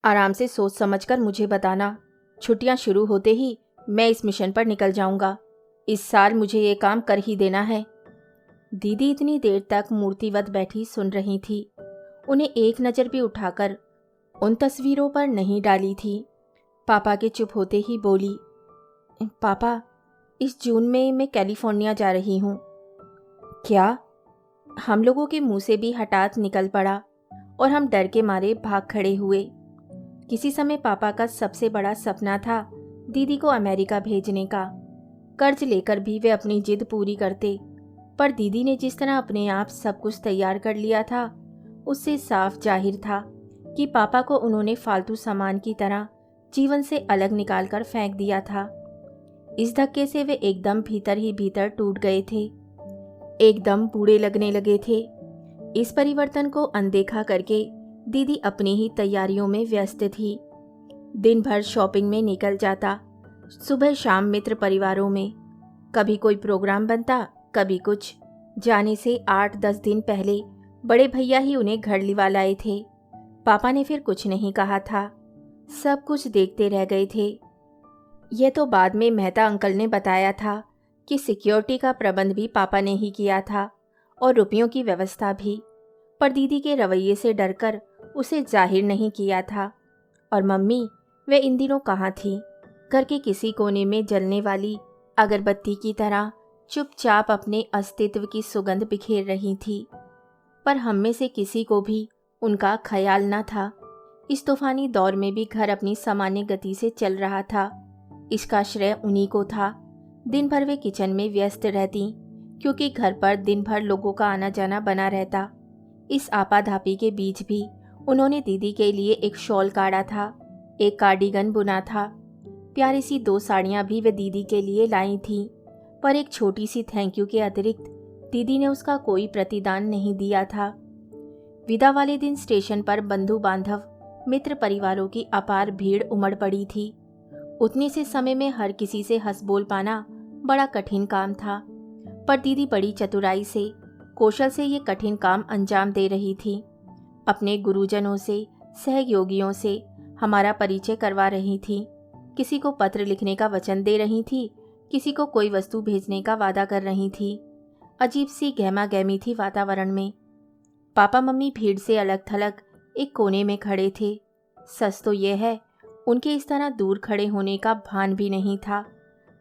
आराम से सोच समझकर मुझे बताना। छुट्टियां शुरू होते ही मैं इस मिशन पर निकल जाऊंगा। इस साल मुझे ये काम कर ही देना है। दीदी इतनी देर तक मूर्तिवत बैठी सुन रही थी। उन्हें एक नज़र भी उठाकर उन तस्वीरों पर नहीं डाली थी। पापा के चुप होते ही बोली, पापा, इस जून में मैं कैलिफोर्निया जा रही हूँ। क्या? हम लोगों के मुंह से भी हठात निकल पड़ा और हम डर के मारे भाग खड़े हुए। किसी समय पापा का सबसे बड़ा सपना था दीदी को अमेरिका भेजने का। कर्ज लेकर भी वे अपनी जिद पूरी करते, पर दीदी ने जिस तरह अपने आप सब कुछ तैयार कर लिया था, उससे साफ जाहिर था कि पापा को उन्होंने फालतू सामान की तरह जीवन से अलग निकालकर फेंक दिया था। इस धक्के से वे एकदम भीतर ही भीतर टूट गए थे, एकदम बूढ़े लगने लगे थे। इस परिवर्तन को अनदेखा करके दीदी अपनी ही तैयारियों में व्यस्त थी। दिन भर शॉपिंग में निकल जाता, सुबह शाम मित्र परिवारों में। कभी कोई प्रोग्राम बनता, कभी कुछ। जाने से 8-10 दिन पहले बड़े भैया ही उन्हें घर लिवा लाए थे। पापा ने फिर कुछ नहीं कहा था, सब कुछ देखते रह गए थे। यह तो बाद में मेहता अंकल ने बताया था कि सिक्योरिटी का प्रबंध भी पापा ने ही किया था और रुपयों की व्यवस्था भी, पर दीदी के रवैये से डरकर उसे जाहिर नहीं किया था। और मम्मी, वे इन दिनों कहाँ थी? घर के किसी कोने में जलने वाली अगरबत्ती की तरह चुपचाप अपने अस्तित्व की सुगंध बिखेर रही थी। पर हम में से किसी को भी उनका ख्याल न था। इस तूफानी दौर में भी घर अपनी सामान्य गति से चल रहा था। इसका श्रेय उन्हीं को था। दिन भर वे किचन में व्यस्त रहती, क्योंकि घर पर दिन भर लोगों का आना जाना बना रहता। इस आपाधापी के बीच भी उन्होंने दीदी के लिए एक शॉल काढ़ा था, एक कार्डिगन बुना था। प्यारी सी 2 साड़ियाँ भी वे दीदी के लिए लाई थीं, पर एक छोटी सी थैंक यू के अतिरिक्त दीदी ने उसका कोई प्रतिदान नहीं दिया था। विदा वाले दिन स्टेशन पर बंधु बांधव, मित्र परिवारों की अपार भीड़ उमड़ पड़ी थी। उतने से समय में हर किसी से हंस बोल पाना बड़ा कठिन काम था, पर दीदी बड़ी चतुराई से, कौशल से ये कठिन काम अंजाम दे रही थी। अपने गुरुजनों से, सहयोगियों से हमारा परिचय करवा रही थी। किसी को पत्र लिखने का वचन दे रही थी, किसी को कोई वस्तु भेजने का वादा कर रही थी। अजीब सी गहमा गहमी थी वातावरण में। पापा मम्मी भीड़ से अलग थलग एक कोने में खड़े थे। सच तो यह है, उनके इस तरह दूर खड़े होने का भान भी नहीं था।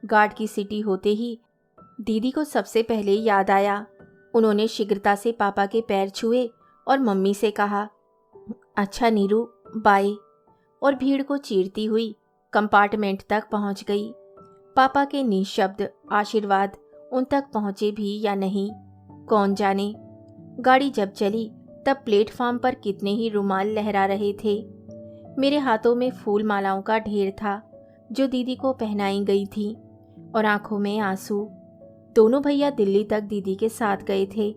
गार्ड की सीटी होते ही दीदी को सबसे पहले याद आया। उन्होंने शीघ्रता से पापा के पैर छुए और मम्मी से कहा, अच्छा नीरू, बाय, और भीड़ को चीरती हुई कंपार्टमेंट तक पहुंच गई। पापा के निःशब्द आशीर्वाद उन तक पहुंचे भी या नहीं, कौन जाने। गाड़ी जब चली तब प्लेटफॉर्म पर कितने ही रुमाल लहरा रहे थे। मेरे हाथों में फूल मालाओं का ढेर था जो दीदी को पहनाई गई थी, और आंखों में आंसू। दोनों भैया दिल्ली तक दीदी के साथ गए थे।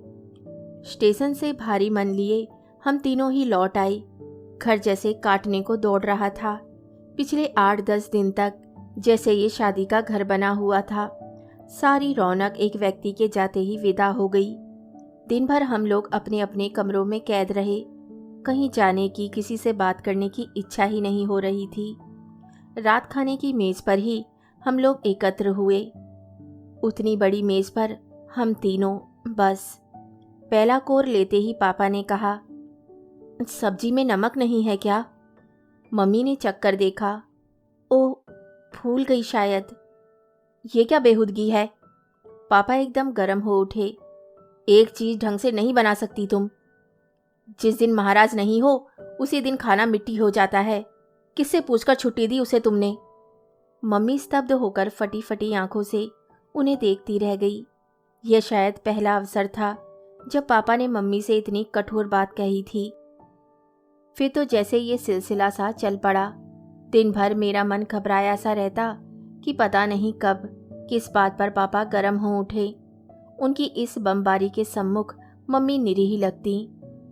स्टेशन से भारी मन लिए हम तीनों ही लौट आए। घर जैसे काटने को दौड़ रहा था। पिछले 8-10 दिन तक जैसे ये शादी का घर बना हुआ था। सारी रौनक एक व्यक्ति के जाते ही विदा हो गई। दिन भर हम लोग अपने अपने कमरों में कैद रहे। कहीं जाने की, किसी से बात करने की इच्छा ही नहीं हो रही थी। रात खाने की मेज पर ही हम लोग एकत्र हुए। उतनी बड़ी मेज पर हम तीनों बस। पहला कोर लेते ही पापा ने कहा, सब्जी में नमक नहीं है क्या? मम्मी ने चक्कर देखा। ओह, भूल गई शायद। ये क्या बेहुदगी है? पापा एकदम गर्म हो उठे। एक चीज ढंग से नहीं बना सकती तुम? जिस दिन महाराज नहीं हो उसी दिन खाना मिट्टी हो जाता है। किससे पूछकर छुट्टी दी उसे तुमने? मम्मी स्तब्ध होकर फटी फटी आंखों से उन्हें देखती रह गई। यह शायद पहला अवसर था जब पापा ने मम्मी से इतनी कठोर बात कही थी। फिर तो जैसे ये सिलसिला सा चल पड़ा। दिन भर मेरा मन घबराया सा रहता कि पता नहीं कब किस बात पर पापा गर्म हो उठे। उनकी इस बमबारी के सम्मुख मम्मी निरीह लगती।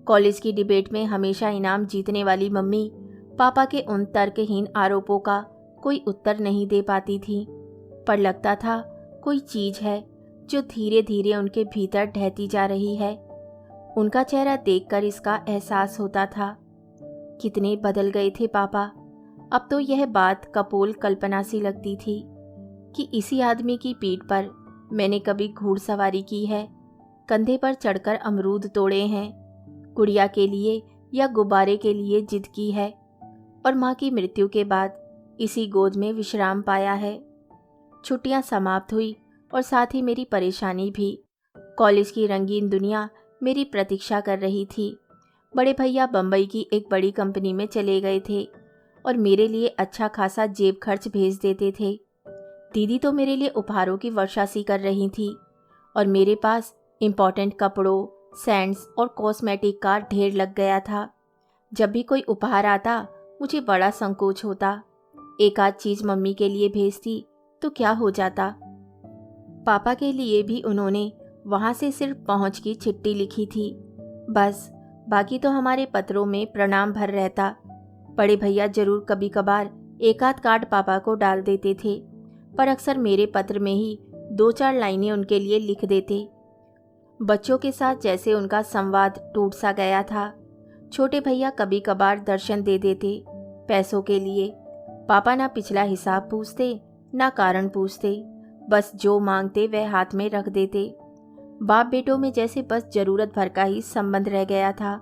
कॉलेज की डिबेट में हमेशा इनाम जीतने वाली मम्मी पापा के उन तर्कहीन आरोपों का कोई उत्तर नहीं दे पाती थी, पर लगता था कोई चीज है जो धीरे धीरे उनके भीतर ढहती जा रही है। उनका चेहरा देखकर इसका एहसास होता था। कितने बदल गए थे पापा। अब तो यह बात कपोल कल्पना सी लगती थी कि इसी आदमी की पीठ पर मैंने कभी घुड़सवारी की है, कंधे पर चढ़कर अमरूद तोड़े हैं, गुड़िया के लिए या गुब्बारे के लिए जिद की है और माँ की मृत्यु के बाद इसी गोद में विश्राम पाया है। छुट्टियाँ समाप्त हुई और साथ ही मेरी परेशानी भी। कॉलेज की रंगीन दुनिया मेरी प्रतीक्षा कर रही थी। बड़े भैया बम्बई की एक बड़ी कंपनी में चले गए थे और मेरे लिए अच्छा खासा जेब खर्च भेज देते थे। दीदी तो मेरे लिए उपहारों की वर्षा सी कर रही थी और मेरे पास इम्पॉर्टेंट कपड़ों, सैंड्स और कॉस्मेटिक का ढेर लग गया था। जब भी कोई उपहार आता मुझे बड़ा संकोच होता। एक आध चीज़ मम्मी के लिए भेजती तो क्या हो जाता। पापा के लिए भी उन्होंने वहाँ से सिर्फ पहुँच की चिट्ठी लिखी थी, बस। बाकी तो हमारे पत्रों में प्रणाम भर रहता। बड़े भैया जरूर कभी कभार एक आध कार्ड पापा को डाल देते थे, पर अक्सर मेरे पत्र में ही 2-4 लाइनें उनके लिए लिख देते। बच्चों के साथ जैसे उनका संवाद टूट सा गया था। छोटे भैया कभी कभार दर्शन दे देते पैसों के लिए। पापा ना पिछला हिसाब पूछते ना कारण पूछते, बस जो मांगते वह हाथ में रख देते। बाप बेटों में जैसे बस ज़रूरत भर का ही संबंध रह गया था।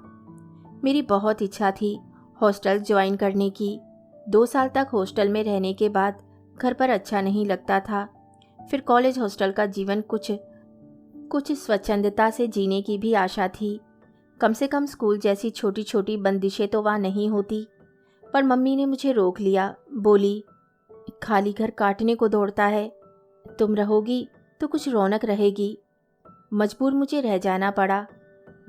मेरी बहुत इच्छा थी हॉस्टल ज्वाइन करने की। 2 साल तक हॉस्टल में रहने के बाद घर पर अच्छा नहीं लगता था। फिर कॉलेज हॉस्टल का जीवन कुछ स्वच्छंदता से जीने की भी आशा थी। कम से कम स्कूल जैसी छोटी छोटी बंदिशें तो वहाँ नहीं होती। पर मम्मी ने मुझे रोक लिया। बोली, खाली घर काटने को दौड़ता है, तुम रहोगी तो कुछ रौनक रहेगी। मजबूर मुझे रह जाना पड़ा।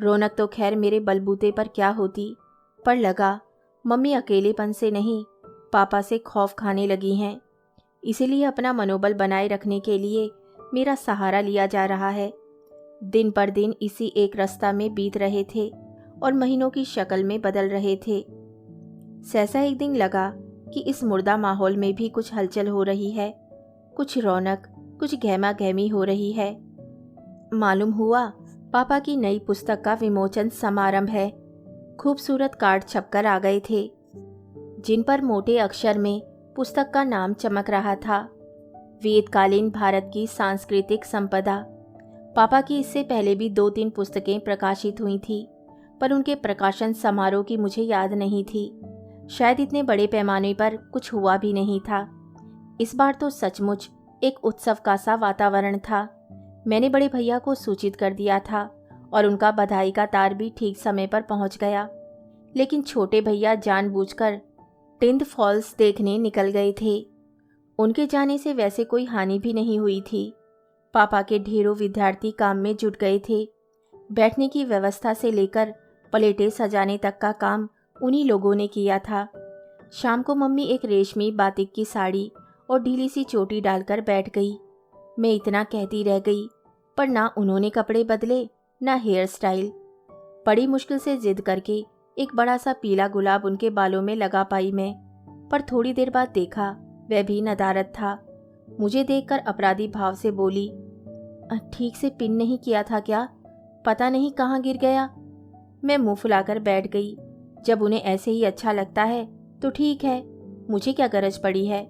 रौनक तो खैर मेरे बलबूते पर क्या होती, पर लगा मम्मी अकेलेपन से नहीं पापा से खौफ खाने लगी हैं। इसीलिए अपना मनोबल बनाए रखने के लिए मेरा सहारा लिया जा रहा है। दिन पर दिन इसी एक रास्ता में बीत रहे थे और महीनों की शक्ल में बदल रहे थे। सहसा एक दिन लगा कि इस मुर्दा माहौल में भी कुछ हलचल हो रही है, कुछ रौनक, कुछ गहमा गहमी हो रही है। मालूम हुआ पापा की नई पुस्तक का विमोचन समारंभ है। खूबसूरत कार्ड छपकर आ गए थे, जिन पर मोटे अक्षर में पुस्तक का नाम चमक रहा था, वेदकालीन भारत की सांस्कृतिक संपदा। पापा की इससे पहले भी 2-3 पुस्तकें प्रकाशित हुई थी, पर उनके प्रकाशन समारोह की मुझे याद नहीं थी। शायद इतने बड़े पैमाने पर कुछ हुआ भी नहीं था। इस बार तो सचमुच एक उत्सव का सा वातावरण था। मैंने बड़े भैया को सूचित कर दिया था और उनका बधाई का तार भी ठीक समय पर पहुंच गया। लेकिन छोटे भैया जानबूझकर टिंद फॉल्स देखने निकल गए थे। उनके जाने से वैसे कोई हानि भी नहीं हुई थी। पापा के ढेरों विद्यार्थी काम में जुट गए थे। बैठने की व्यवस्था से लेकर प्लेटें सजाने तक का काम उन्हीं लोगों ने किया था। शाम को मम्मी एक रेशमी बातिक की साड़ी और ढीली सी चोटी डालकर बैठ गई। मैं इतना कहती रह गई, पर ना उन्होंने कपड़े बदले ना हेयर स्टाइल। बड़ी मुश्किल से जिद करके एक बड़ा सा पीला गुलाब उनके बालों में लगा पाई मैं, पर थोड़ी देर बाद देखा वह भी नदारद था। मुझे देखकर अपराधी भाव से बोली, ठीक से पिन नहीं किया था क्या? पता नहीं कहाँ गिर गया। मैं मुंह फुलाकर बैठ गई। जब उन्हें ऐसे ही अच्छा लगता है तो ठीक है, मुझे क्या गरज पड़ी है।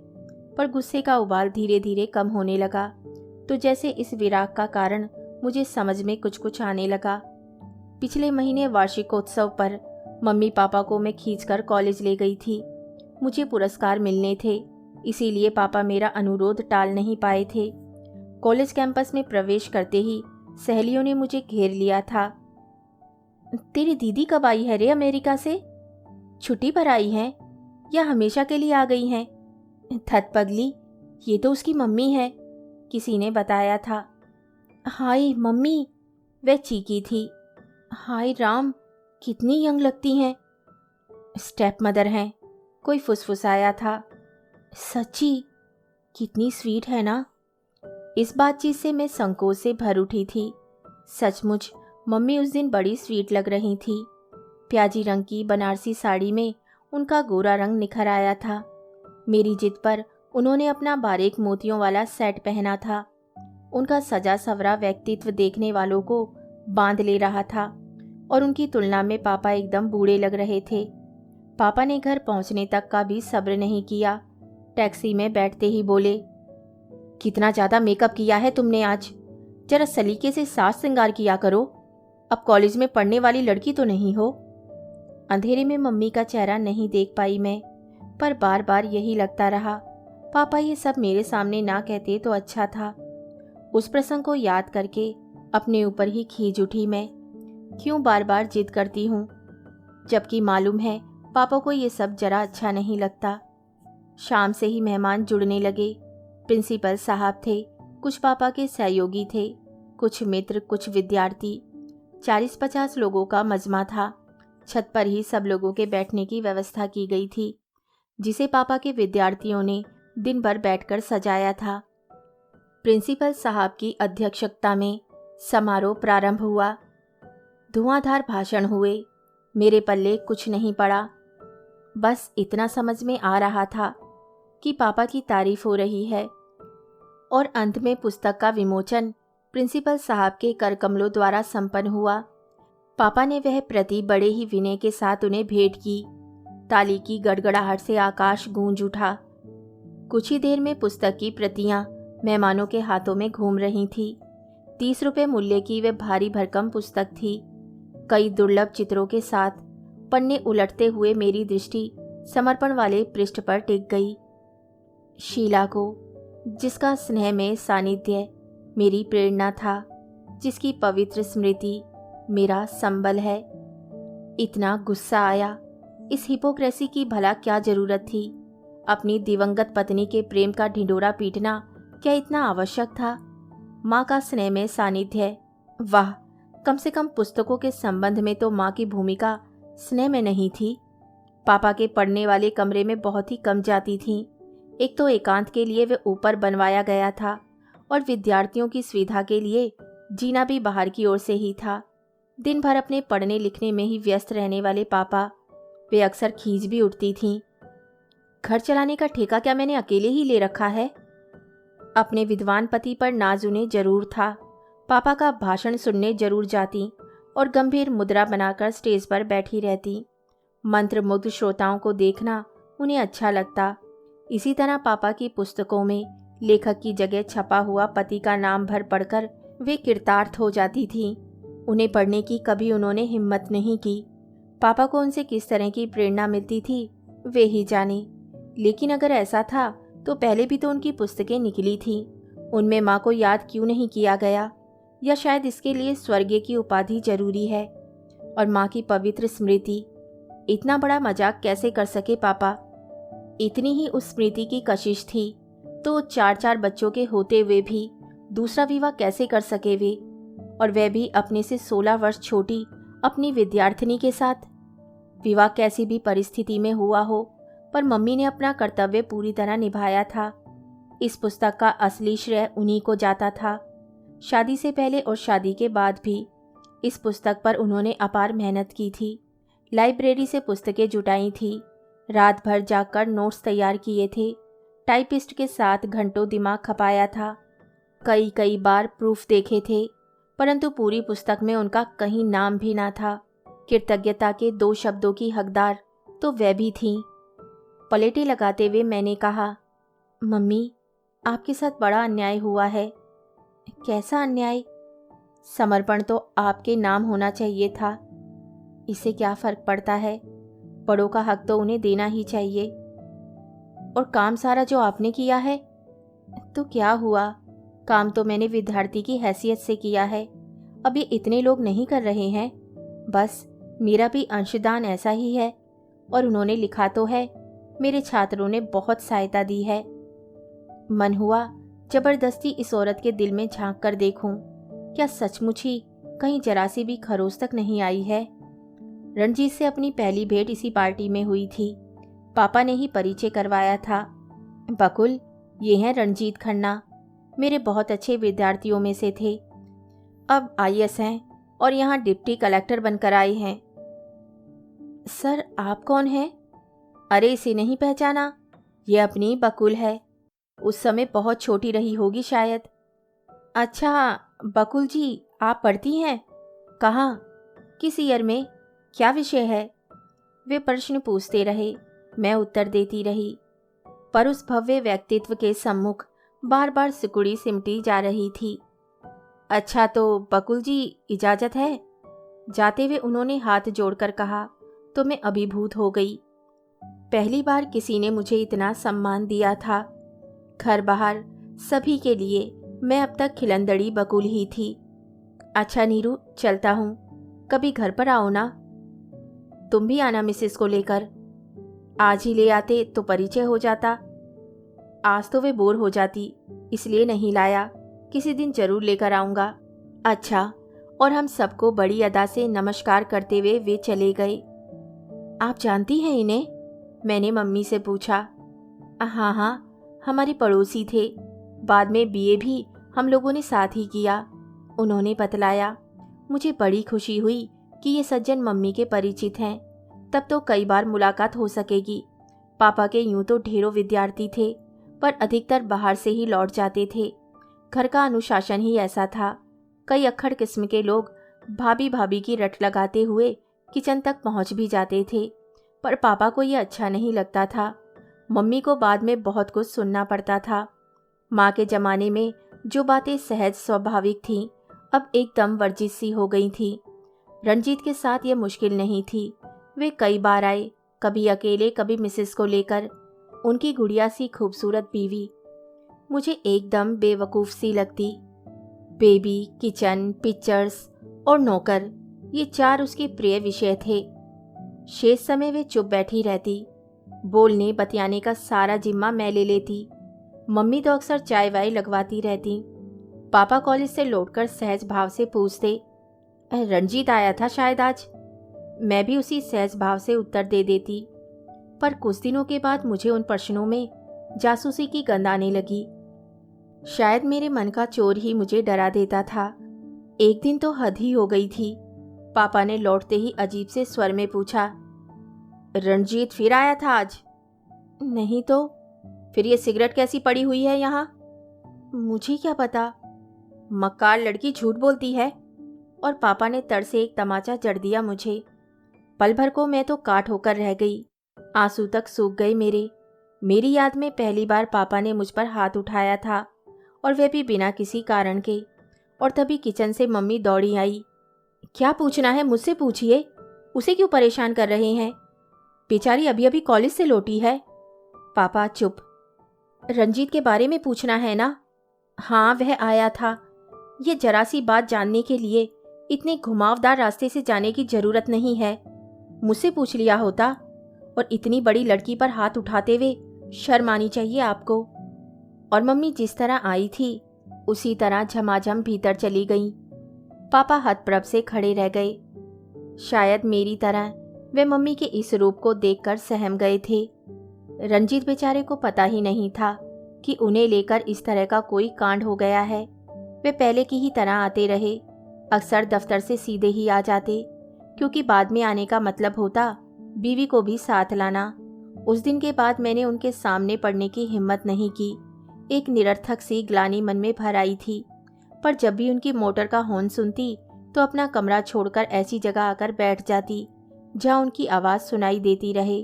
पर गुस्से का उबाल धीरे धीरे कम होने लगा, तो जैसे इस विराग का कारण मुझे समझ में कुछ आने लगा। पिछले महीने वार्षिकोत्सव पर मम्मी पापा को मैं खींचकर कॉलेज ले गई थी। मुझे पुरस्कार मिलने थे, इसीलिए पापा मेरा अनुरोध टाल नहीं पाए थे। कॉलेज कैंपस में प्रवेश करते ही सहेलियों ने मुझे घेर लिया था। तेरी दीदी कब आई है रे अमेरिका से? छुट्टी पर आई हैं या हमेशा के लिए आ गई हैं? थत पगली, ये तो उसकी मम्मी है, किसी ने बताया था। हाय मम्मी, वह चीखी थी। हाय राम, कितनी यंग लगती हैं। स्टेप मदर हैं, कोई फुसफुसाया था। सच्ची, कितनी स्वीट है ना। इस बातचीत से मैं संकोच से भर उठी थी। सचमुच मम्मी उस दिन बड़ी स्वीट लग रही थी। प्याजी रंग की बनारसी साड़ी में उनका गोरा रंग निखर आया था। मेरी जिद पर उन्होंने अपना बारीक मोतियों वाला सेट पहना था। उनका सजा सवरा व्यक्तित्व देखने वालों को बांध ले रहा था और उनकी तुलना में पापा एकदम बूढ़े लग रहे थे। पापा ने घर पहुंचने तक का भी सब्र नहीं किया। टैक्सी में बैठते ही बोले, कितना ज़्यादा मेकअप किया है तुमने आज, जरा सलीके से साज श्रृंगार किया करो। अब कॉलेज में पढ़ने वाली लड़की तो नहीं हो। अंधेरे में मम्मी का चेहरा नहीं देख पाई मैं, पर बार बार यही लगता रहा, पापा ये सब मेरे सामने ना कहते तो अच्छा था। उस प्रसंग को याद करके अपने ऊपर ही खींच उठी मैं। क्यों बार बार जिद करती हूँ, जबकि मालूम है पापा को ये सब जरा अच्छा नहीं लगता। शाम से ही मेहमान जुड़ने लगे। प्रिंसिपल साहब थे, कुछ पापा के सहयोगी थे, कुछ मित्र, कुछ विद्यार्थी। 40-50 लोगों का मजमा था। छत पर ही सब लोगों के बैठने की व्यवस्था की गई थी, जिसे पापा के विद्यार्थियों ने दिन भर बैठकर सजाया था। प्रिंसिपल साहब की अध्यक्षता में समारोह प्रारंभ हुआ। धुआंधार भाषण हुए। मेरे पल्ले कुछ नहीं पड़ा। बस इतना समझ में आ रहा था कि पापा की तारीफ हो रही है। और अंत में पुस्तक का विमोचन प्रिंसिपल साहब के करकमलों द्वारा संपन्न हुआ। पापा ने वह प्रति बड़े ही विनय के साथ उन्हें भेंट की। ताली की गड़गड़ाहट से आकाश गूंज उठा। कुछ ही देर में पुस्तक की प्रतियां मेहमानों के हाथों में घूम रही थी। 30 रुपये मूल्य की वह भारी भरकम पुस्तक थी। कई दुर्लभ चित्रों के साथ पन्ने उलटते हुए मेरी दृष्टि समर्पण वाले पृष्ठ पर टिक गई। शीला को, जिसका स्नेह में सानिध्य मेरी प्रेरणा था, जिसकी पवित्र स्मृति मेरा संबल है। इतना गुस्सा आया। इस हिपोक्रेसी की भला क्या जरूरत थी? अपनी दिवंगत पत्नी के प्रेम का ढिंढोरा पीटना क्या इतना आवश्यक था? माँ का स्नेह में सानिध्य, वाह, कम से कम पुस्तकों के संबंध में तो माँ की भूमिका स्नेह में नहीं थी। पापा के पढ़ने वाले कमरे में बहुत ही कम जाती थीं। एक तो एकांत के लिए वे ऊपर बनवाया गया था, और विद्यार्थियों की सुविधा के लिए जीना भी बाहर की ओर से ही था। दिन भर अपने पढ़ने लिखने में ही व्यस्त रहने वाले पापा, वे अक्सर खींच भी उठती थीं। घर चलाने का ठेका क्या मैंने अकेले ही ले रखा है? अपने विद्वान पति पर नाज उन्हें जरूर था। पापा का भाषण सुनने जरूर जाती और गंभीर मुद्रा बनाकर स्टेज पर बैठी रहती। मंत्रमुग्ध श्रोताओं को देखना उन्हें अच्छा लगता। इसी तरह पापा की पुस्तकों में लेखक की जगह छपा हुआ पति का नाम भर पढ़कर वे कृतार्थ हो जाती थीं। उन्हें पढ़ने की कभी उन्होंने हिम्मत नहीं की। पापा को उनसे किस तरह की प्रेरणा मिलती थी वे ही जाने। लेकिन अगर ऐसा था तो पहले भी तो उनकी पुस्तकें निकली थीं। उनमें माँ को याद क्यों नहीं किया गया? या शायद इसके लिए स्वर्गीय की उपाधि जरूरी है? और माँ की पवित्र स्मृति, इतना बड़ा मजाक कैसे कर सके पापा? इतनी ही उस स्मृति की कशिश थी तो 4-4 बच्चों के होते हुए भी दूसरा विवाह कैसे कर सके वे? और वह भी अपने से 16 वर्ष छोटी अपनी विद्यार्थिनी के साथ। विवाह कैसी भी परिस्थिति में हुआ हो, पर मम्मी ने अपना कर्तव्य पूरी तरह निभाया था। इस पुस्तक का असली श्रेय उन्हीं को जाता था। शादी से पहले और शादी के बाद भी इस पुस्तक पर उन्होंने अपार मेहनत की थी। लाइब्रेरी से पुस्तकें जुटाई थी, रात भर जागकर नोट्स तैयार किए थे, टाइपिस्ट के साथ घंटों दिमाग खपाया था, कई बार प्रूफ देखे थे, परंतु पूरी पुस्तक में उनका कहीं नाम भी ना था। कृतज्ञता के 2 शब्दों की हकदार तो वह भी थीं। पलेटी लगाते हुए मैंने कहा, मम्मी, आपके साथ बड़ा अन्याय हुआ है। कैसा अन्याय? समर्पण तो आपके नाम होना चाहिए था। इससे क्या फर्क पड़ता है? बड़ों का हक तो उन्हें देना ही चाहिए। और काम सारा जो आपने किया है, तो क्या हुआ? काम तो मैंने विद्यार्थी की हैसियत से किया है। अब ये इतने लोग नहीं कर रहे हैं। बस मेरा भी अंशदान ऐसा ही है। और उन्होंने लिखा तो है, मेरे छात्रों ने बहुत सहायता दी है। मन हुआ जबरदस्ती इस औरत के दिल में झांक कर देखूं, क्या सचमुच ही कहीं जरा सी भी खरोच तक नहीं आई है। रणजीत से अपनी पहली भेंट इसी पार्टी में हुई थी। पापा ने ही परिचय करवाया था। बकुल, ये हैं रणजीत खन्ना, मेरे बहुत अच्छे विद्यार्थियों में से थे। अब आईएएस हैं और यहाँ डिप्टी कलेक्टर बनकर आए हैं। सर, आप कौन हैं? अरे, इसे नहीं पहचाना? ये अपनी बकुल है। उस समय बहुत छोटी रही होगी शायद। अच्छा बकुल जी, आप पढ़ती हैं? कहाँ? किस ईयर में? क्या विषय है? वे प्रश्न पूछते रहे, मैं उत्तर देती रही, पर उस भव्य व्यक्तित्व के सम्मुख बार बार सिकुड़ी सिमटी जा रही थी। अच्छा तो बकुल जी, इजाज़त है? जाते हुए उन्होंने हाथ जोड़कर कहा तो मैं अभिभूत हो गई। पहली बार किसी ने मुझे इतना सम्मान दिया था। घर बाहर सभी के लिए मैं अब तक खिलंदड़ी बकुल ही थी। अच्छा नीरू, चलता हूँ, कभी घर पर आओ ना। तुम भी आना मिसेस को लेकर। आज ही ले आते तो परिचय हो जाता। आज तो वे बोर हो जाती, इसलिए नहीं लाया, किसी दिन जरूर लेकर आऊँगा। अच्छा, और हम सबको बड़ी अदा से नमस्कार करते हुए वे चले गए। आप जानती हैं इन्हें? मैंने मम्मी से पूछा। हाँ हाँ, हमारे पड़ोसी थे, बाद में बीए भी हम लोगों ने साथ ही किया, उन्होंने बतलाया। मुझे बड़ी खुशी हुई कि ये सज्जन मम्मी के परिचित हैं, तब तो कई बार मुलाकात हो सकेगी। पापा के यूं तो ढेरों विद्यार्थी थे, पर अधिकतर बाहर से ही लौट जाते थे। घर का अनुशासन ही ऐसा था। कई अक्खड़ किस्म के लोग भाभी भाभी की रट लगाते हुए किचन तक पहुंच भी जाते थे, पर पापा को यह अच्छा नहीं लगता था। मम्मी को बाद में बहुत कुछ सुनना पड़ता था। माँ के ज़माने में जो बातें सहज स्वाभाविक थीं, अब एकदम वर्जित सी हो गई थी। रंजीत के साथ यह मुश्किल नहीं थी। वे कई बार आए, कभी अकेले, कभी मिसेस को लेकर, उनकी गुड़िया सी खूबसूरत बीवी। मुझे एकदम बेवकूफ़ सी लगती। बेबी, किचन, पिक्चर्स और नौकर, ये चार उसके प्रिय विषय थे। शेष समय वे चुप बैठी रहती। बोलने बतियाने का सारा जिम्मा मैं ले लेती। मम्मी तो अक्सर चाय वाय लगवाती रहती। पापा कॉलेज से लौटकर सहज भाव से पूछते, रंजीत आया था शायद आज? मैं भी उसी सहज भाव से उत्तर दे देती। पर कुछ दिनों के बाद मुझे उन प्रश्नों में जासूसी की गंध आने लगी। शायद मेरे मन का चोर ही मुझे डरा देता था। एक दिन तो हद ही हो गई थी। पापा ने लौटते ही अजीब से स्वर में पूछा, रंजीत फिर आया था आज? नहीं तो। फिर ये सिगरेट कैसी पड़ी हुई है यहाँ? मुझे क्या पता। मक्कार लड़की झूठ बोलती है। और पापा ने तर से एक तमाचा जड़ दिया मुझे। पल भर को मैं तो काठ होकर रह गई। आंसू तक सूख गए मेरे। मेरी याद में पहली बार पापा ने मुझ पर हाथ उठाया था, और वह भी बिना किसी कारण के। और तभी किचन से मम्मी दौड़ी आई। क्या पूछना है मुझसे पूछिए, उसे क्यों परेशान कर रहे हैं? बेचारी अभी अभी कॉलेज से लौटी है। पापा चुप। रंजीत के बारे में पूछना है ना? हाँ, वह आया था। ये जरा सी बात जानने के लिए इतने घुमावदार रास्ते से जाने की जरूरत नहीं है। मुझसे पूछ लिया होता। और इतनी बड़ी लड़की पर हाथ उठाते हुए शर्म आनी चाहिए आपको। और मम्मी जिस तरह आई थी उसी तरह झमाझम भीतर चली गईं। पापा हतप्रभ से खड़े रह गए। शायद मेरी तरह वे मम्मी के इस रूप को देखकर सहम गए थे। रंजीत बेचारे को पता ही नहीं था कि उन्हें लेकर इस तरह का कोई कांड हो गया है। वे पहले की ही तरह आते रहे। अक्सर दफ्तर से सीधे ही आ जाते, क्योंकि बाद में आने का मतलब होता बीवी को भी साथ लाना। उस दिन के बाद मैंने उनके सामने पड़ने की हिम्मत नहीं की। एक निरर्थक सी ग्लानि मन में भर आई थी। पर जब भी उनकी मोटर का हॉर्न सुनती तो अपना कमरा छोड़कर ऐसी जगह आकर बैठ जाती जहाँ उनकी आवाज़ सुनाई देती रहे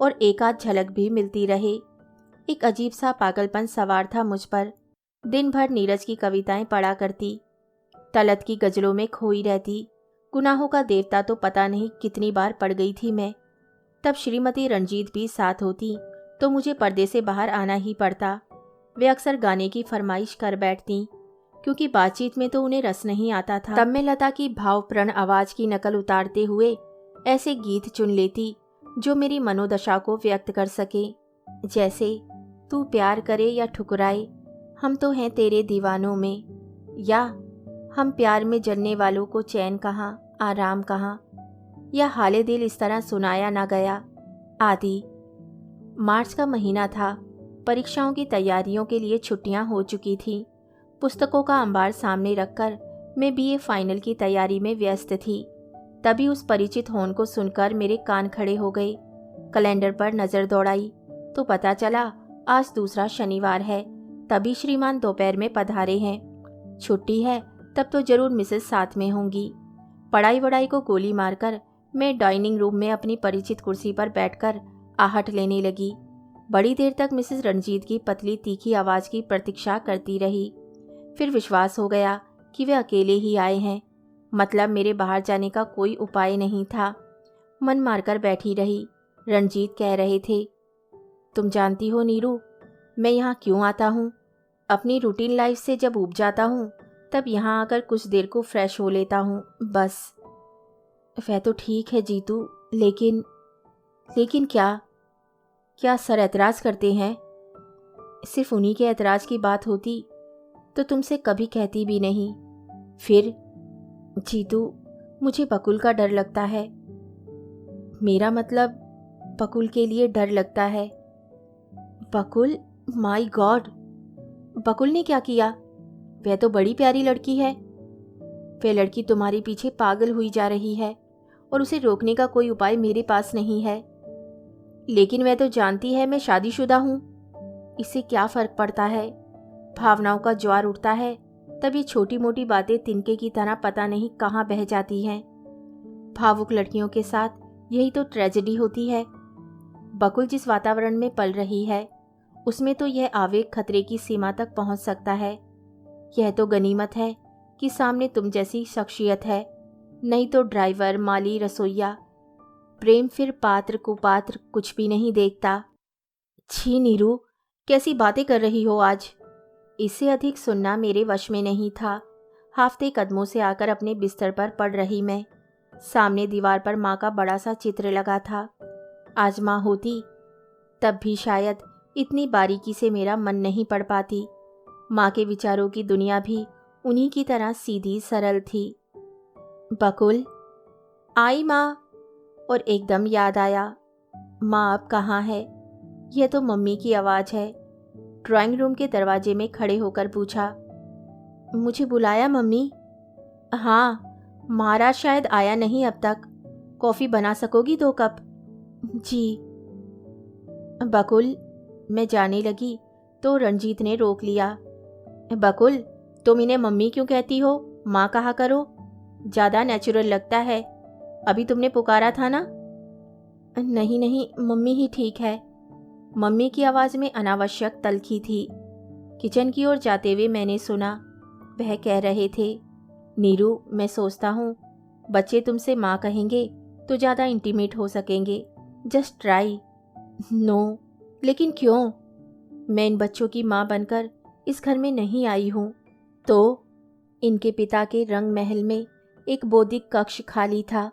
और एक आध झलक भी मिलती रहे। एक अजीब सा पागलपन सवार था मुझ पर। दिन भर नीरज की कविताएं पढ़ा करती, तलत की गजलों में खोई रहती। गुनाहों का देवता तो पता नहीं कितनी बार पड़ गई थी मैं। तब श्रीमती रंजीत भी साथ होती तो मुझे पर्दे से बाहर आना ही पड़ता। वे अक्सर गाने की फरमाइश कर बैठती, क्योंकि बातचीत में तो उन्हें रस नहीं आता था। तब मैं लता की भावप्रण आवाज़ की नकल उतारते हुए ऐसे गीत चुन लेती जो मेरी मनोदशा को व्यक्त कर सके, जैसे तू प्यार करे या ठुकराए, हम तो हैं तेरे दीवानों में, या हम प्यार में जलने वालों को चैन कहाँ आराम कहाँ, या हाले दिल इस तरह सुनाया ना गया आदि। मार्च का महीना था। परीक्षाओं की तैयारियों के लिए छुट्टियां हो चुकी थीं। पुस्तकों का अंबार सामने रखकर मैं बीए फाइनल की तैयारी में व्यस्त थी। तभी उस परिचित होन को सुनकर मेरे कान खड़े हो गए। कैलेंडर पर नज़र दौड़ाई तो पता चला आज दूसरा शनिवार है। तभी श्रीमान दोपहर में पधारे हैं। छुट्टी है तब तो जरूर मिसेस साथ में होंगी। पढ़ाई वढ़ाई को गोली मारकर मैं डाइनिंग रूम में अपनी परिचित कुर्सी पर बैठकर आहट लेने लगी। बड़ी देर तक मिसेस रणजीत की पतली तीखी आवाज़ की प्रतीक्षा करती रही। फिर विश्वास हो गया कि वे अकेले ही आए हैं, मतलब मेरे बाहर जाने का कोई उपाय नहीं था। मन मारकर बैठी रही। रणजीत कह रहे थे, तुम जानती हो नीरू, मैं यहाँ क्यों आता हूँ? अपनी रूटीन लाइफ से जब ऊब जाता हूँ तब यहाँ आकर कुछ देर को फ्रेश हो लेता हूँ, बस। वह तो ठीक है जीतू, लेकिन क्या सर एतराज़ करते हैं? सिर्फ उन्हीं के एतराज़ की बात होती तो तुमसे कभी कहती भी नहीं। फिर जीतू, मुझे बकुल का डर लगता है। मेरा मतलब बकुल के लिए डर लगता है। बकुल? माय गॉड, बकुल ने क्या किया? वह तो बड़ी प्यारी लड़की है। वह लड़की तुम्हारे पीछे पागल हुई जा रही है और उसे रोकने का कोई उपाय मेरे पास नहीं है। लेकिन वह तो जानती है मैं शादीशुदा हूँ। इससे क्या फ़र्क पड़ता है? भावनाओं का ज्वार उठता है तब ये छोटी मोटी बातें तिनके की तरह पता नहीं कहाँ बह जाती हैं। भावुक लड़कियों के साथ यही तो ट्रेजेडी होती है। बकुल जिस वातावरण में पल रही है उसमें तो यह आवेग खतरे की सीमा तक पहुंच सकता है। यह तो गनीमत है कि सामने तुम जैसी शख्सियत है, नहीं तो ड्राइवर, माली, रसोइया। प्रेम फिर पात्र कुपात्र कुछ भी नहीं देखता। छी नीरू, कैसी बातें कर रही हो आज? इससे अधिक सुनना मेरे वश में नहीं था। हाफते कदमों से आकर अपने बिस्तर पर पड़ रही मैं। सामने दीवार पर माँ का बड़ा सा चित्र लगा था। आज माँ होती तब भी शायद इतनी बारीकी से मेरा मन नहीं पड़ पाती। माँ के विचारों की दुनिया भी उन्हीं की तरह सीधी सरल थी। बकुल, आई माँ। और एकदम याद आया, माँ अब कहाँ है? यह तो मम्मी की आवाज़ है। ड्राइंग रूम के दरवाजे में खड़े होकर पूछा, मुझे बुलाया मम्मी? हाँ, महाराज शायद आया नहीं अब तक। कॉफ़ी बना सकोगी 2 कप? जी। बकुल, मैं जाने लगी तो रणजीत ने रोक लिया। बकुल, तुम इन्हें मम्मी क्यों कहती हो? माँ कहा करो, ज़्यादा नेचुरल लगता है। अभी तुमने पुकारा था ना? नहीं, मम्मी ही ठीक है। मम्मी की आवाज़ में अनावश्यक तल्खी थी। किचन की ओर जाते हुए मैंने सुना, वह कह रहे थे, नीरू, मैं सोचता हूँ बच्चे तुमसे माँ कहेंगे तो ज़्यादा इंटीमेट हो सकेंगे। Just try. नो, लेकिन क्यों? मैं इन बच्चों की माँ बनकर इस घर में नहीं आई हूँ। तो इनके पिता के रंग महल में एक बौद्धिक कक्ष खाली था।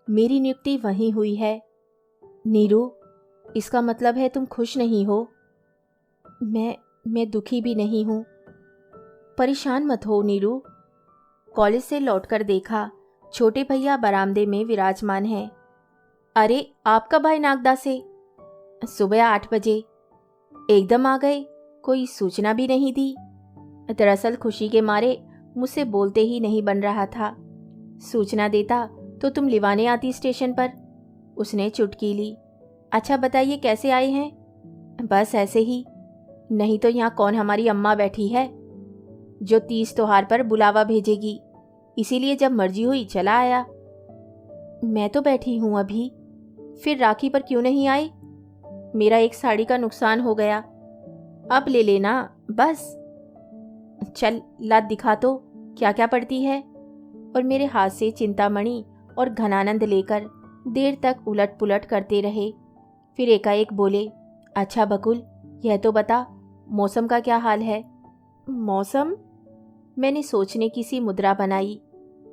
मेरी नियुक्ति वहीं हुई है। नीरू, इसका मतलब है तुम खुश नहीं हो? मैं दुखी भी नहीं हूँ। परेशान मत हो नीरू। कॉलेज से लौटकर देखा, छोटे भैया बरामदे में विराजमान हैं। अरे, आप कब आए नागदा से? सुबह 8 बजे। एकदम आ गए, कोई सूचना भी नहीं दी? दरअसल खुशी के मारे मुझसे बोलते ही नहीं बन रहा था। सूचना देता तो तुम लिवाने आती स्टेशन पर। उसने चुटकी ली। अच्छा बताइए, कैसे आए हैं? बस ऐसे ही। नहीं तो यहाँ कौन हमारी अम्मा बैठी है जो 30 त्योहार पर बुलावा भेजेगी, इसीलिए जब मर्जी हुई चला आया। मैं तो बैठी हूँ अभी। फिर राखी पर क्यों नहीं आई? मेरा एक साड़ी का नुकसान हो गया, अब ले लेना बस। चल ला दिखा तो क्या क्या पड़ती है। और मेरे हाथ से चिंतामणि और घनानंद लेकर देर तक उलट पुलट करते रहे। फिर एकाएक बोले, अच्छा बकुल, यह तो बता, मौसम का क्या हाल है? मौसम? मैंने सोचने की सी मुद्रा बनाई।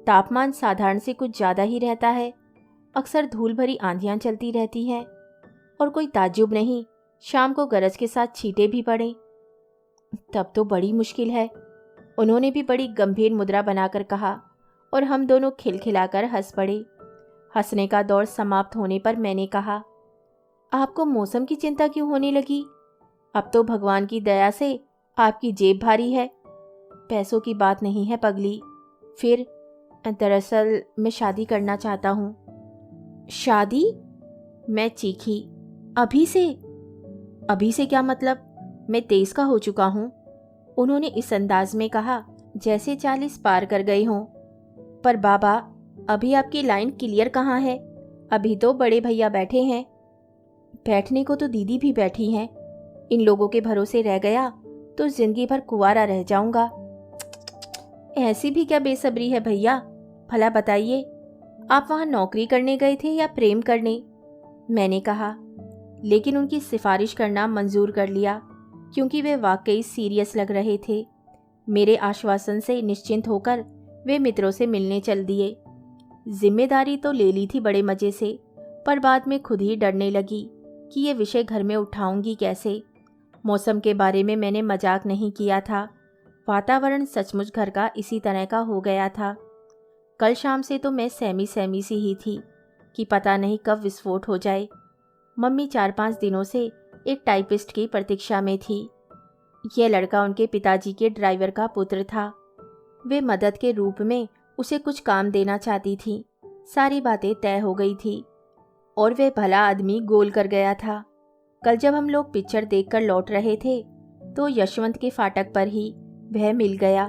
तापमान साधारण से कुछ ज़्यादा ही रहता है। अक्सर धूल भरी आंधियां चलती रहती हैं और कोई ताज्जुब नहीं, शाम को गरज के साथ छींटे भी पड़े। तब तो बड़ी मुश्किल है। उन्होंने भी बड़ी गंभीर मुद्रा बनाकर कहा और हम दोनों खिलखिलाकर हंस पड़े। हंसने का दौर समाप्त होने पर मैंने कहा, आपको मौसम की चिंता क्यों होने लगी? अब तो भगवान की दया से आपकी जेब भारी है। पैसों की बात नहीं है पगली। फिर दरअसल मैं शादी करना चाहता हूँ। शादी? मैं चीखी, अभी से? अभी से क्या मतलब? मैं 23 का हो चुका हूँ। उन्होंने इस अंदाज में कहा जैसे 40 पार कर गए हों। पर बाबा, अभी आपकी लाइन क्लियर कहाँ है? अभी तो बड़े भैया बैठे हैं। बैठने को तो दीदी भी बैठी हैं। इन लोगों के भरोसे रह गया तो जिंदगी भर कुंवारा रह जाऊंगा। ऐसी भी क्या बेसब्री है भैया, भला बताइए, आप वहां नौकरी करने गए थे या प्रेम करने? मैंने कहा, लेकिन उनकी सिफारिश करना मंजूर कर लिया क्योंकि वे वाकई सीरियस लग रहे थे। मेरे आश्वासन से निश्चिंत होकर वे मित्रों से मिलने चल दिए। जिम्मेदारी तो ले ली थी बड़े मजे से, पर बाद में खुद ही डरने लगी कि ये विषय घर में उठाऊंगी कैसे। मौसम के बारे में मैंने मजाक नहीं किया था। वातावरण सचमुच घर का इसी तरह का हो गया था। कल शाम से तो मैं सहमी सहमी सी ही थी कि पता नहीं कब विस्फोट हो जाए। मम्मी 4-5 दिनों से एक टाइपिस्ट की प्रतीक्षा में थी। यह लड़का उनके पिताजी के ड्राइवर का पुत्र था। वे मदद के रूप में उसे कुछ काम देना चाहती थी। सारी बातें तय हो गई थी और वह भला आदमी गोल कर गया था। कल जब हम लोग पिक्चर देखकर लौट रहे थे तो यशवंत के फाटक पर ही वह मिल गया।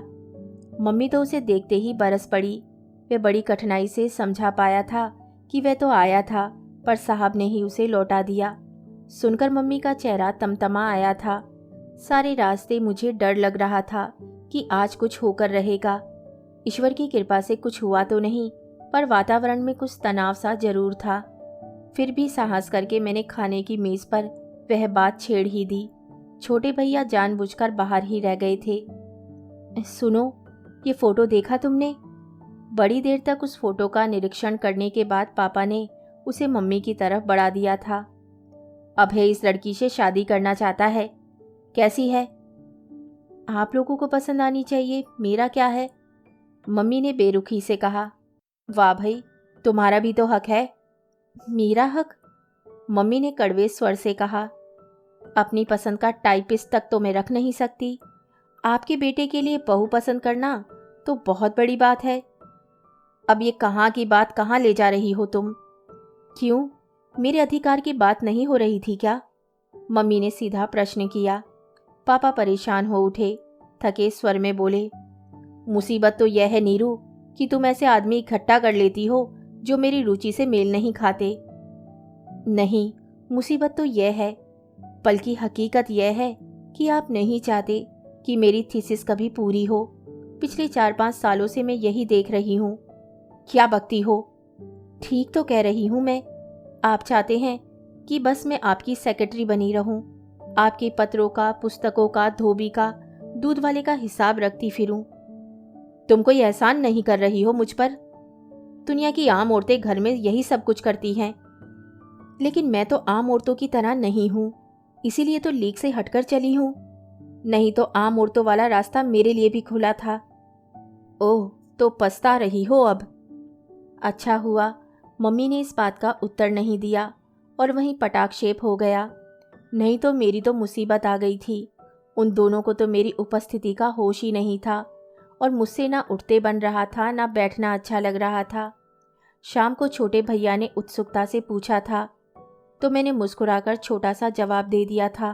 मम्मी तो उसे देखते ही बरस पड़ी। वे बड़ी कठिनाई से समझा पाया था कि वह तो आया था, पर साहब ने ही उसे लौटा दिया। सुनकर मम्मी का चेहरा तमतमा आया था। सारे रास्ते मुझे डर लग रहा था कि आज कुछ होकर रहेगा। ईश्वर की कृपा से कुछ हुआ तो नहीं, पर वातावरण में कुछ तनाव सा जरूर था। फिर भी साहस करके मैंने खाने की मेज पर वह बात छेड़ ही दी। छोटे भैया जानबूझकर बाहर ही रह गए थे। सुनो, ये फोटो देखा तुमने? बड़ी देर तक उस फोटो का निरीक्षण करने के बाद पापा ने उसे मम्मी की तरफ बढ़ा दिया था। अभय इस लड़की से शादी करना चाहता है। कैसी है? आप लोगों को पसंद आनी चाहिए, मेरा क्या है? मम्मी ने बेरुखी से कहा। वाह भाई, तुम्हारा भी तो हक है। मेरा हक? मम्मी ने कड़वे स्वर से कहा। अपनी पसंद का टाइपिस्ट तक तो मैं रख नहीं सकती। आपके बेटे के लिए बहू पसंद करना तो बहुत बड़ी बात है। अब ये कहाँ की बात कहाँ ले जा रही हो तुम? क्यों, मेरे अधिकार की बात नहीं हो रही थी क्या? मम्मी ने सीधा प्रश्न किया। पापा परेशान हो उठे, थके स्वर में बोले, मुसीबत तो यह है नीरू कि तुम ऐसे आदमी इकट्ठा कर लेती हो जो मेरी रुचि से मेल नहीं खाते। नहीं, मुसीबत तो यह है, बल्कि हकीकत यह है कि आप नहीं चाहते कि मेरी थीसिस कभी पूरी हो। पिछले 4-5 सालों से मैं यही देख रही हूँ। क्या बकती हो? ठीक तो कह रही हूँ मैं। आप चाहते हैं कि बस मैं आपकी सेक्रेटरी बनी रहूं, आपके पत्रों का, पुस्तकों का, धोबी का, दूध वाले का हिसाब रखती फिरूं। तुम कोई एहसान नहीं कर रही हो मुझ पर। दुनिया की आम औरतें घर में यही सब कुछ करती हैं, लेकिन मैं तो आम औरतों की तरह नहीं हूँ, इसीलिए तो लीक से हटकर चली हूँ। नहीं तो आम औरतों वाला रास्ता मेरे लिए भी खुला था। ओह, तो पछता रही हो अब? अच्छा हुआ मम्मी ने इस बात का उत्तर नहीं दिया और वहीं पटाक्षेप हो गया। नहीं तो मेरी तो मुसीबत आ गई थी। उन दोनों को तो मेरी उपस्थिति का होश ही नहीं था और मुझसे ना उठते बन रहा था, ना बैठना अच्छा लग रहा था। शाम को छोटे भैया ने उत्सुकता से पूछा था तो मैंने मुस्कुराकर छोटा सा जवाब दे दिया था,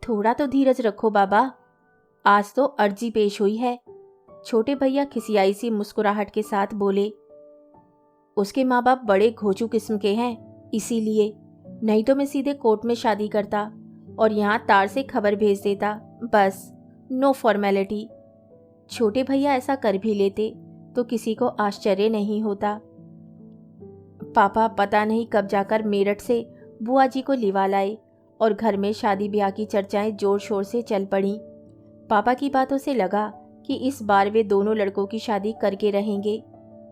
थोड़ा तो धीरज रखो बाबा, आज तो अर्जी पेश हुई है। छोटे भैया खिसियाई सी मुस्कुराहट के साथ बोले, उसके माँ बाप बड़े घोचू किस्म के हैं, इसीलिए। नहीं तो मैं सीधे कोर्ट में शादी करता और यहाँ तार से खबर भेज देता, बस, नो फॉर्मेलिटी। छोटे भैया ऐसा कर भी लेते तो किसी को आश्चर्य नहीं होता। पापा पता नहीं कब जाकर मेरठ से बुआ जी को लिवा लाए और घर में शादी ब्याह की चर्चाएं जोर शोर से चल पड़ी। पापा की बातों से लगा कि इस बार वे दोनों लड़कों की शादी करके रहेंगे।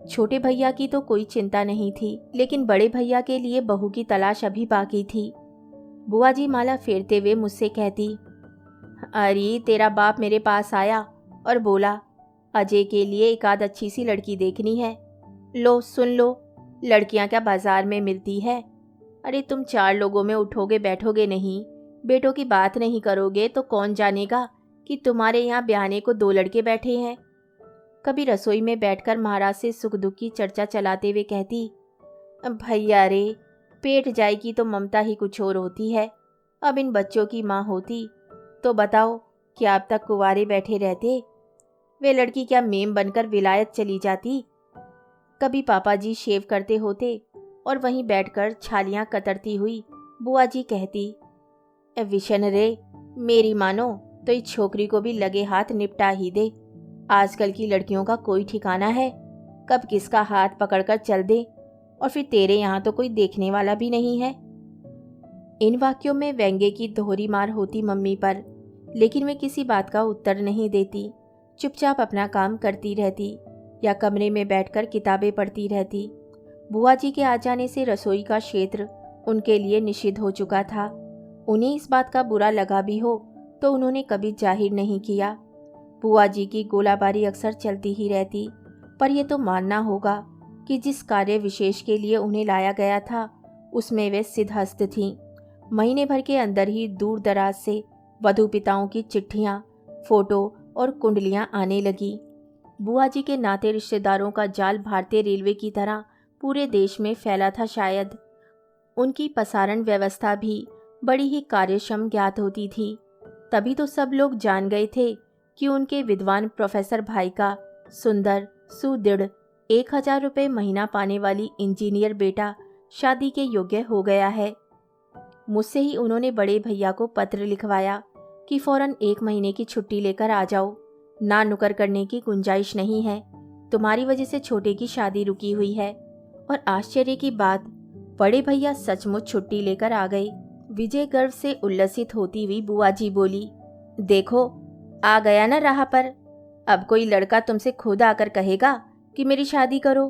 छोटे भैया की तो कोई चिंता नहीं थी, लेकिन बड़े भैया के लिए बहू की तलाश अभी बाकी थी। बुआ जी माला फेरते हुए मुझसे कहती, अरे तेरा बाप मेरे पास आया और बोला, अजय के लिए एक आध अच्छी सी लड़की देखनी है। लो सुन लो, लड़कियां क्या बाजार में मिलती है? अरे तुम 4 लोगों में उठोगे बैठोगे नहीं, बेटों की बात नहीं करोगे तो कौन जानेगा कि तुम्हारे यहाँ ब्याहने को 2 लड़के बैठे हैं। कभी रसोई में बैठकर महाराज से सुख दुख की चर्चा चलाते हुए कहती, भैया रे, पेट जाएगी तो ममता ही कुछ और होती है। अब इन बच्चों की माँ होती तो बताओ क्या अब तक कुंवारे बैठे रहते? वे लड़की क्या मेम बनकर विलायत चली जाती? कभी पापा जी शेव करते होते और वहीं बैठकर छालियां कतरती हुई बुआ जी कहती, विशन रे, मेरी मानो तो इस छोकरी को भी लगे हाथ निपटा ही दे। आजकल की लड़कियों का कोई ठिकाना है, कब किसका हाथ पकड़कर चल दे, और फिर तेरे यहाँ तो कोई देखने वाला भी नहीं है। इन वाक्यों में व्यंग्य की दोहरी मार होती मम्मी पर, लेकिन वे किसी बात का उत्तर नहीं देती, चुपचाप अपना काम करती रहती या कमरे में बैठकर किताबें पढ़ती रहती। बुआ जी के आ जाने से रसोई का क्षेत्र उनके लिए निषिद्ध हो चुका था। उन्हें इस बात का बुरा लगा भी हो तो उन्होंने कभी जाहिर नहीं किया। बुआ जी की गोलाबारी अक्सर चलती ही रहती, पर यह तो मानना होगा कि जिस कार्य विशेष के लिए उन्हें लाया गया था उसमें वे सिद्धहस्त थीं। महीने भर के अंदर ही दूर दराज से वधू पिताओं की चिट्ठियाँ, फोटो और कुंडलियाँ आने लगी। बुआ जी के नाते रिश्तेदारों का जाल भारतीय रेलवे की तरह पूरे देश में फैला था। शायद उनकी प्रसारण व्यवस्था भी बड़ी ही कार्यक्षम ज्ञात होती थी। तभी तो सब लोग जान गए थे कि उनके विद्वान प्रोफेसर भाई का सुंदर, सुदृढ़, 1000 रुपये महीना पाने वाली इंजीनियर बेटा शादी के योग्य हो गया है। मुझसे ही उन्होंने बड़े भैया को पत्र लिखवाया कि फौरन 1 महीने की छुट्टी लेकर आ जाओ, ना नुकर करने की गुंजाइश नहीं है, तुम्हारी वजह से छोटे की शादी रुकी हुई है। और आश्चर्य की बात, बड़े भैया सचमुच छुट्टी लेकर आ गए। विजय गर्व से उल्लसित होती हुई बुआ जी बोली, देखो आ गया ना राह पर, अब कोई लड़का तुमसे खुद आकर कहेगा कि मेरी शादी करो।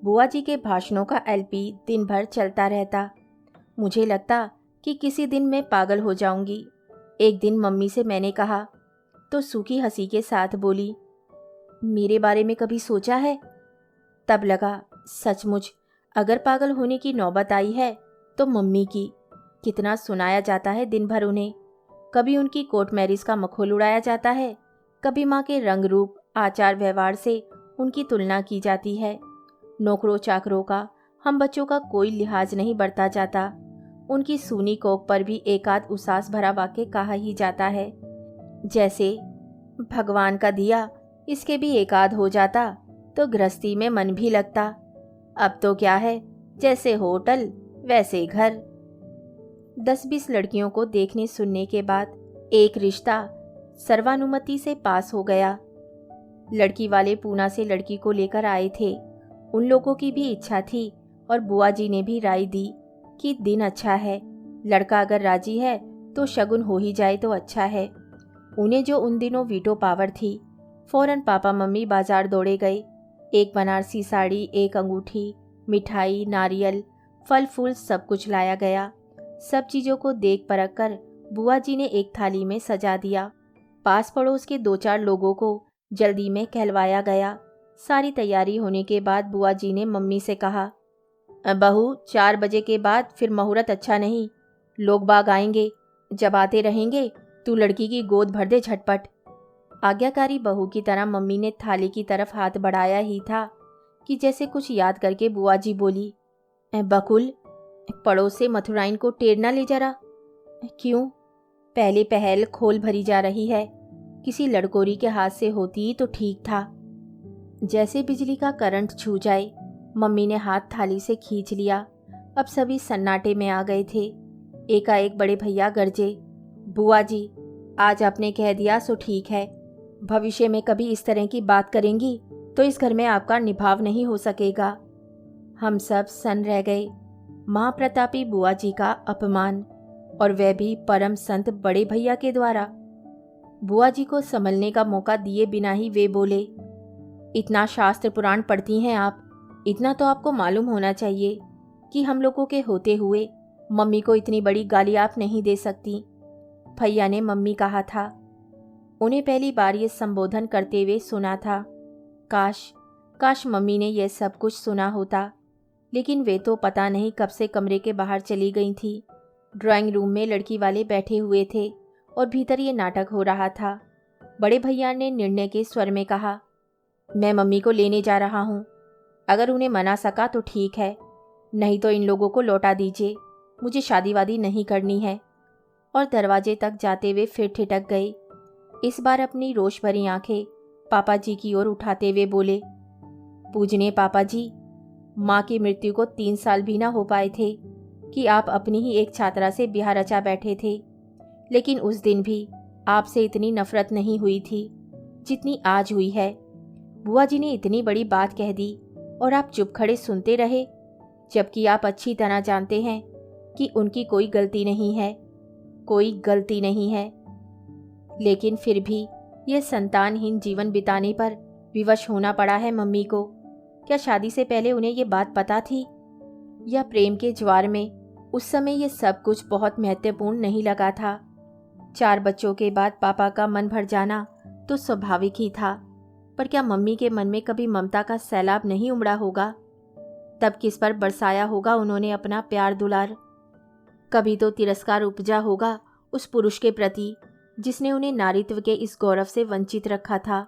बुआ जी के भाषणों का एलपी दिन भर चलता रहता। मुझे लगता कि किसी दिन मैं पागल हो जाऊंगी। एक दिन मम्मी से मैंने कहा तो सूखी हंसी के साथ बोली, मेरे बारे में कभी सोचा है? तब लगा सचमुच अगर पागल होने की नौबत आई है तो मम्मी की। कितना सुनाया जाता है दिन भर उन्हें, कभी उनकी कोर्ट मैरिज का मखौल उड़ाया जाता है, कभी माँ के रंग रूप, आचार व्यवहार से उनकी तुलना की जाती है। नौकरों चाकरों का, हम बच्चों का कोई लिहाज नहीं बरता जाता। उनकी सूनी कोख पर भी एकाध उसास भरा वाक्य कहा ही जाता है, जैसे भगवान का दिया इसके भी एकाध हो जाता तो गृहस्थी में मन भी लगता। अब तो क्या है, जैसे होटल वैसे घर। 10-20 लड़कियों को देखने सुनने के बाद एक रिश्ता सर्वानुमति से पास हो गया। लड़की वाले पूना से लड़की को लेकर आए थे। उन लोगों की भी इच्छा थी और बुआ जी ने भी राय दी कि दिन अच्छा है, लड़का अगर राजी है तो शगुन हो ही जाए तो अच्छा है। उन्हें जो उन दिनों वीटो पावर थी, फौरन पापा मम्मी बाजार दौड़े गए। एक बनारसी साड़ी, एक अंगूठी, मिठाई, नारियल, फल फूल सब कुछ लाया गया। सब चीज़ों को देख परख कर बुआ जी ने एक थाली में सजा दिया। पास पड़ोस के 2-4 लोगों को जल्दी में कहलवाया गया। सारी तैयारी होने के बाद बुआ जी ने मम्मी से कहा, बहू 4 बजे के बाद फिर मुहूर्त अच्छा नहीं, लोग बाग आएंगे, जब आते रहेंगे तू लड़की की गोद भर दे झटपट। आज्ञाकारी बहू की तरह मम्मी ने थाली की तरफ हाथ बढ़ाया ही था कि जैसे कुछ याद करके बुआ जी बोली, बकुल पड़ोस से मथुराइन को टेढ़ना ले जरा। क्यों? पहले पहल खोल भरी जा रही है, किसी लड़कोरी के हाथ से होती तो ठीक था। जैसे बिजली का करंट छू जाए, मम्मी ने हाथ थाली से खींच लिया। अब सभी सन्नाटे में आ गए थे। एकाएक बड़े भैया गरजे, बुआ जी आज आपने कह दिया सो ठीक है, भविष्य में कभी इस तरह की बात करेंगी तो इस घर में आपका निभाव नहीं हो सकेगा। हम सब सन्न रह गए। महाप्रतापी बुआ जी का अपमान, और वह भी परम संत बड़े भैया के द्वारा। बुआ जी को संभलने का मौका दिए बिना ही वे बोले, इतना शास्त्र पुराण पढ़ती हैं आप, इतना तो आपको मालूम होना चाहिए कि हम लोगों के होते हुए मम्मी को इतनी बड़ी गाली आप नहीं दे सकती। भैया ने मम्मी कहा था। उन्हें पहली बार ये संबोधन करते हुए सुना था। काश मम्मी ने यह सब कुछ सुना होता, लेकिन वे तो पता नहीं कब से कमरे के बाहर चली गई थी। ड्राइंग रूम में लड़की वाले बैठे हुए थे और भीतर ये नाटक हो रहा था। बड़े भैया ने निर्णय के स्वर में कहा, मैं मम्मी को लेने जा रहा हूँ, अगर उन्हें मना सका तो ठीक है, नहीं तो इन लोगों को लौटा दीजिए, मुझे शादी वादी नहीं करनी है। और दरवाजे तक जाते हुए फिर ठिठक गए। इस बार अपनी रोष भरी आंखें पापा जी की ओर उठाते हुए बोले, पूजने पापा जी, माँ की मृत्यु को 3 साल भी ना हो पाए थे कि आप अपनी ही एक छात्रा से ब्याह रचा बैठे थे। लेकिन उस दिन भी आपसे इतनी नफरत नहीं हुई थी जितनी आज हुई है। बुआ जी ने इतनी बड़ी बात कह दी और आप चुप खड़े सुनते रहे, जबकि आप अच्छी तरह जानते हैं कि उनकी कोई गलती नहीं है, कोई गलती नहीं है। लेकिन फिर भी यह संतानहीन जीवन बिताने पर विवश होना पड़ा है मम्मी को। क्या शादी से पहले उन्हें यह बात पता थी, या प्रेम के ज्वार में उस समय यह सब कुछ बहुत महत्वपूर्ण नहीं लगा था? 4 बच्चों के बाद पापा का मन भर जाना तो स्वाभाविक ही था, पर क्या मम्मी के मन में कभी ममता का सैलाब नहीं उमड़ा होगा? तब किस पर बरसाया होगा उन्होंने अपना प्यार दुलार? कभी तो तिरस्कार उपजा होगा उस पुरुष के प्रति जिसने उन्हें नारीत्व के इस गौरव से वंचित रखा था।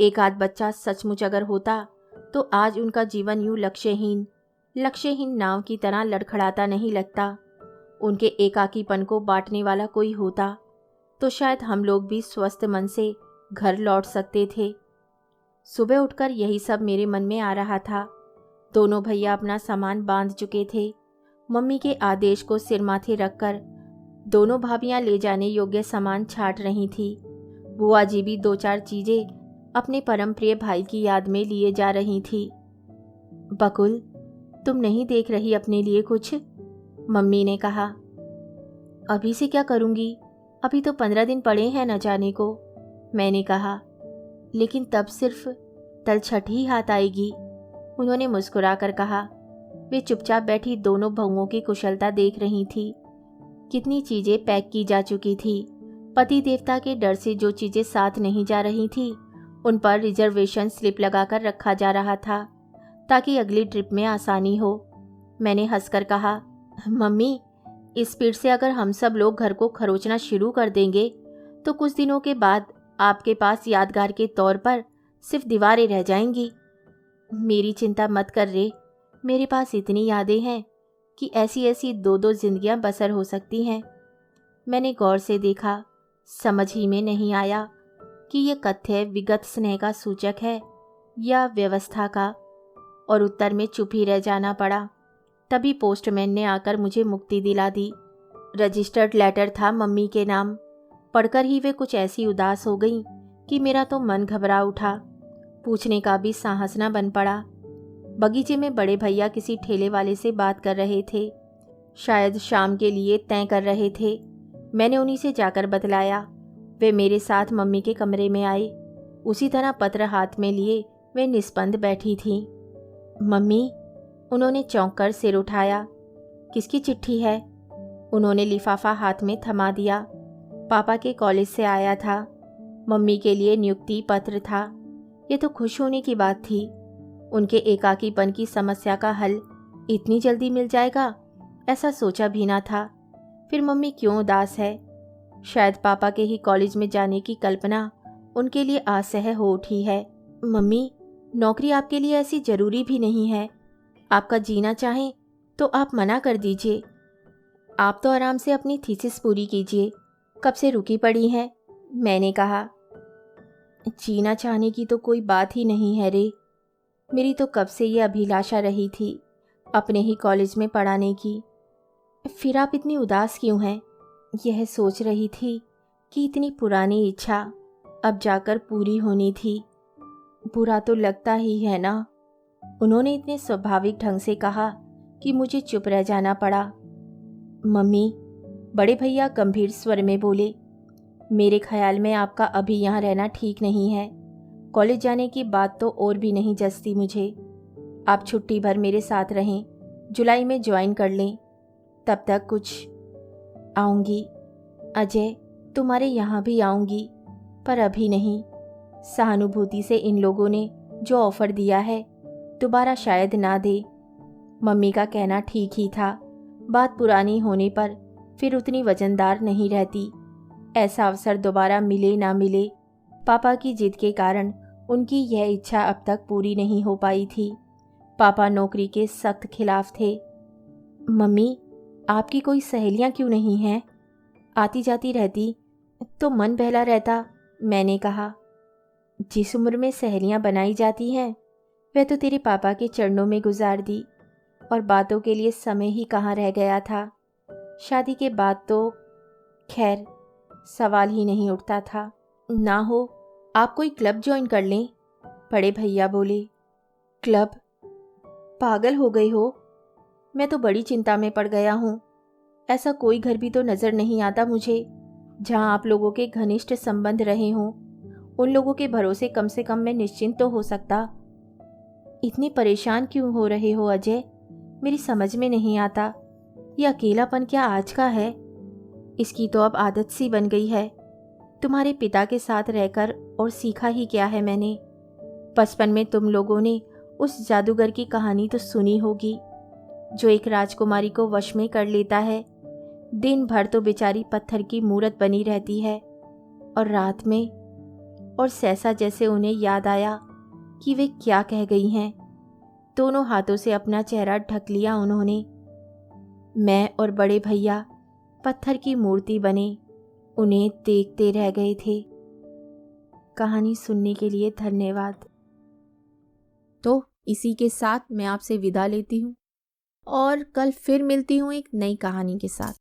एक आध बच्चा सचमुच अगर होता तो आज उनका जीवन यूं लक्ष्यहीन नाव की तरह लड़खड़ाता नहीं लगता। उनके एकाकीपन को बांटने वाला कोई होता तो शायद हम लोग भी स्वस्थ मन से घर लौट सकते थे। सुबह उठकर यही सब मेरे मन में आ रहा था। दोनों भैया अपना सामान बांध चुके थे। मम्मी के आदेश को सिर माथे रखकर दोनों भाभियां ले जाने योग्य सामान छांट रही थी। बुआ जी भी 2-4 चीजें अपने परम प्रिय भाई की याद में लिए जा रही थी। बकुल, तुम नहीं देख रही अपने लिए कुछ? मम्मी ने कहा। अभी से क्या करूंगी, अभी तो 15 दिन पड़े हैं न जाने को, मैंने कहा। लेकिन तब सिर्फ तलछट ही हाथ आएगी, उन्होंने मुस्कुरा कर कहा। वे चुपचाप बैठी दोनों बहुओं की कुशलता देख रही थी। कितनी चीजें पैक की जा चुकी थी। पति देवता के डर से जो चीजें साथ नहीं जा रही थी उन पर रिजर्वेशन स्लिप लगाकर रखा जा रहा था ताकि अगली ट्रिप में आसानी हो। मैंने हंसकर कहा, मम्मी, इस स्पीड से अगर हम सब लोग घर को खरोचना शुरू कर देंगे तो कुछ दिनों के बाद आपके पास यादगार के तौर पर सिर्फ दीवारें रह जाएंगी। मेरी चिंता मत कर रे, मेरे पास इतनी यादें हैं कि ऐसी ऐसी 2-2 जिंदगियां बसर हो सकती हैं। मैंने गौर से देखा, समझ ही में नहीं आया कि यह कथ्य विगत स्नेह का सूचक है या व्यवस्था का, और उत्तर में चुप ही रह जाना पड़ा। तभी पोस्टमैन ने आकर मुझे मुक्ति दिला दी। रजिस्टर्ड लेटर था मम्मी के नाम। पढ़कर ही वे कुछ ऐसी उदास हो गईं कि मेरा तो मन घबरा उठा। पूछने का भी साहस न बन पड़ा। बगीचे में बड़े भैया किसी ठेले वाले से बात कर रहे थे, शायद शाम के लिए तय कर रहे थे। मैंने उन्हीं से जाकर बतलाया। वे मेरे साथ मम्मी के कमरे में आए। उसी तरह पत्र हाथ में लिए वे निस्पंद बैठी थीं। मम्मी, उन्होंने चौंक कर सिर उठाया। किसकी चिट्ठी है? उन्होंने लिफाफा हाथ में थमा दिया। पापा के कॉलेज से आया था। मम्मी के लिए नियुक्ति पत्र था। ये तो खुश होने की बात थी। उनके एकाकीपन की समस्या का हल इतनी जल्दी मिल जाएगा ऐसा सोचा भी ना था। फिर मम्मी क्यों उदास है? शायद पापा के ही कॉलेज में जाने की कल्पना उनके लिए असह्य हो उठी है। मम्मी, नौकरी आपके लिए ऐसी जरूरी भी नहीं है। आपका जीना चाहें तो आप मना कर दीजिए। आप तो आराम से अपनी थीसिस पूरी कीजिए। कब से रुकी पड़ी हैं? मैंने कहा। जीना चाहने की तो कोई बात ही नहीं है रे। मेरी तो कब से ये अभिलाषा रही थी अपने ही कॉलेज में पढ़ाने की। फिर आप इतनी उदास क्यों हैं? यह सोच रही थी कि इतनी पुरानी इच्छा अब जाकर पूरी होनी थी। बुरा तो लगता ही है ना? उन्होंने इतने स्वाभाविक ढंग से कहा कि मुझे चुप रह जाना पड़ा। मम्मी, बड़े भैया गंभीर स्वर में बोले, मेरे ख्याल में आपका अभी यहाँ रहना ठीक नहीं है। कॉलेज जाने की बात तो और भी नहीं जचती मुझे। आप छुट्टी भर मेरे साथ रहें, जुलाई में ज्वाइन कर लें। तब तक कुछ आऊँगी अजय, तुम्हारे यहाँ भी आऊँगी, पर अभी नहीं। सहानुभूति से इन लोगों ने जो ऑफर दिया है दोबारा शायद ना दे। मम्मी का कहना ठीक ही था। बात पुरानी होने पर फिर उतनी वजनदार नहीं रहती। ऐसा अवसर दोबारा मिले ना मिले, पापा की जिद के कारण उनकी यह इच्छा अब तक पूरी नहीं हो पाई थी। पापा नौकरी के सख्त खिलाफ थे। मम्मी, आपकी कोई सहेलियां क्यों नहीं हैं? आती जाती रहती तो मन बहला रहता, मैंने कहा। जिस उम्र में सहेलियां बनाई जाती हैं वह तो तेरे पापा के चरणों में गुजार दी, और बातों के लिए समय ही कहाँ रह गया था। शादी के बाद तो खैर सवाल ही नहीं उठता था। ना हो आप कोई क्लब ज्वाइन कर लें, बड़े भैया बोले। क्लब? पागल हो गई हो? मैं तो बड़ी चिंता में पड़ गया हूँ। ऐसा कोई घर भी तो नज़र नहीं आता मुझे जहाँ आप लोगों के घनिष्ठ संबंध रहे हों। उन लोगों के भरोसे कम से कम मैं निश्चिंत तो हो सकता। इतनी परेशान क्यों हो रहे हो अजय? मेरी समझ में नहीं आता। यह अकेलापन क्या आज का है? इसकी तो अब आदत सी बन गई है। तुम्हारे पिता के साथ रहकर और सीखा ही क्या है मैंने। बचपन में तुम लोगों ने उस जादूगर की कहानी तो सुनी होगी, जो एक राजकुमारी को वश में कर लेता है। दिन भर तो बेचारी पत्थर की मूरत बनी रहती है, और रात में और सहसा जैसे उन्हें याद आया कि वे क्या कह गई हैं, दोनों हाथों से अपना चेहरा ढक लिया उन्होंने। मैं और बड़े भैया पत्थर की मूर्ति बने उन्हें देखते रह गए थे। कहानी सुनने के लिए धन्यवाद। तो इसी के साथ मैं आपसे विदा लेती हूँ और कल फिर मिलती हूँ एक नई कहानी के साथ।